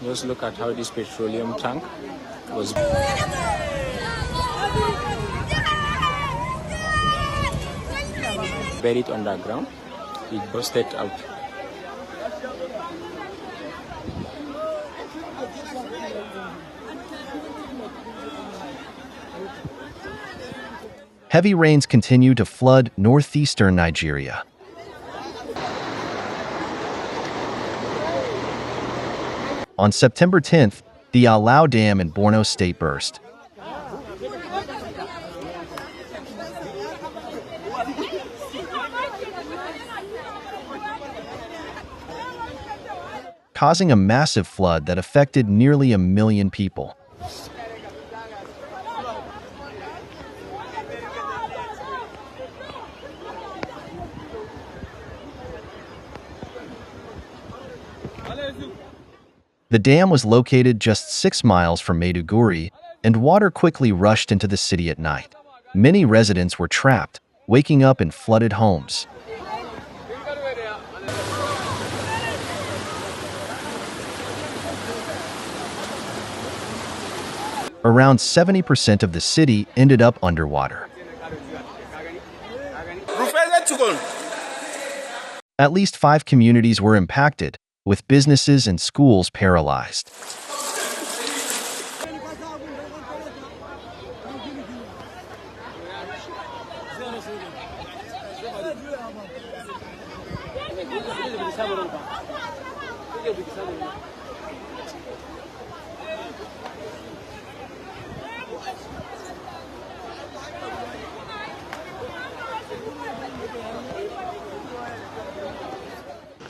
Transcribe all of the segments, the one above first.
Just look at how this petroleum tank was buried underground. It busted out. Heavy rains continue to flood northeastern Nigeria. On September 10th, the Alau Dam in Borno State burst. Causing a massive flood that affected nearly 1 million people. The dam was located just 6 miles from Maiduguri, and water quickly rushed into the city at night. Many residents were trapped, waking up in flooded homes. Around 70% of the city ended up underwater. At least 5 communities were impacted, with businesses and schools paralyzed.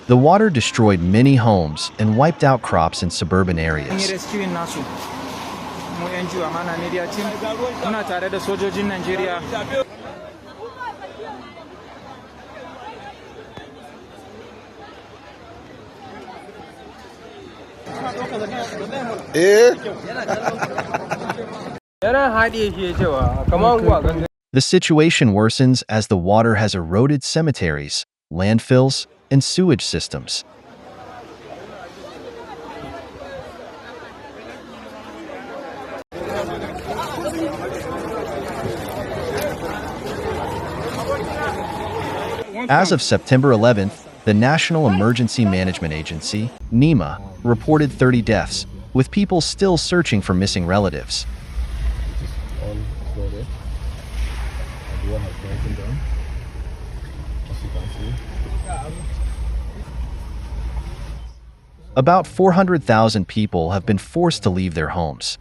The water destroyed many homes and wiped out crops in suburban areas. The situation worsens as the water has eroded cemeteries, landfills, and sewage systems. As of September 11th, the National Emergency Management Agency, NEMA, reported 30 deaths, with people still searching for missing relatives. About 400,000 people have been forced to leave their homes.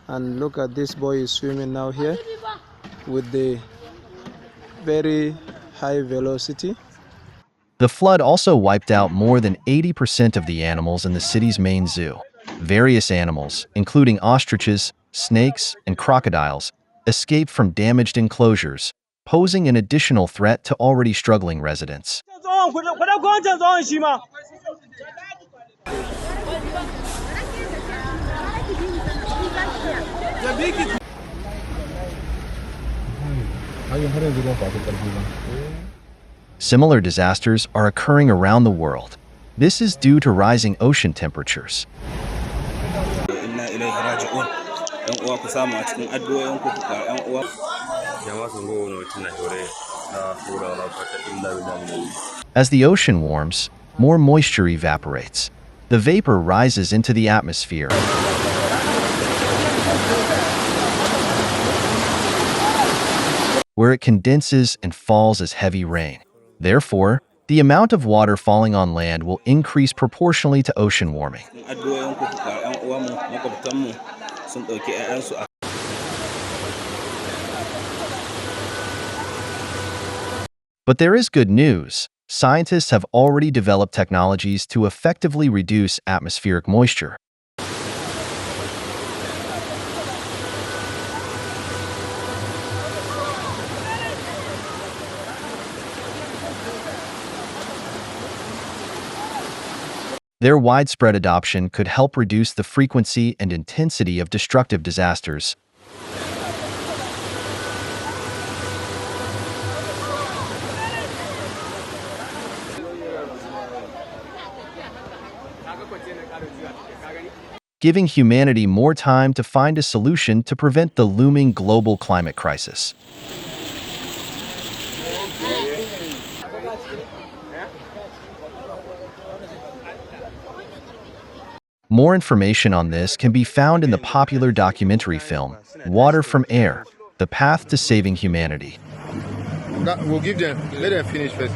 And look at this boy is swimming now here with the very high velocity. The flood also wiped out more than 80% of the animals in the city's main zoo. Various animals, including ostriches, snakes, and crocodiles, escaped from damaged enclosures, posing an additional threat to already struggling residents. Similar disasters are occurring around the world. This is due to rising ocean temperatures. As the ocean warms, more moisture evaporates. The vapor rises into the atmosphere. Where it condenses and falls as heavy rain. Therefore, the amount of water falling on land will increase proportionally to ocean warming. But there is good news. Scientists have already developed technologies to effectively reduce atmospheric moisture. Their widespread adoption could help reduce the frequency and intensity of destructive disasters. Giving humanity more time to find a solution to prevent the looming global climate crisis. More information on this can be found in the popular documentary film, Water from Air: The Path to Saving Humanity. We'll give them, let them finish first.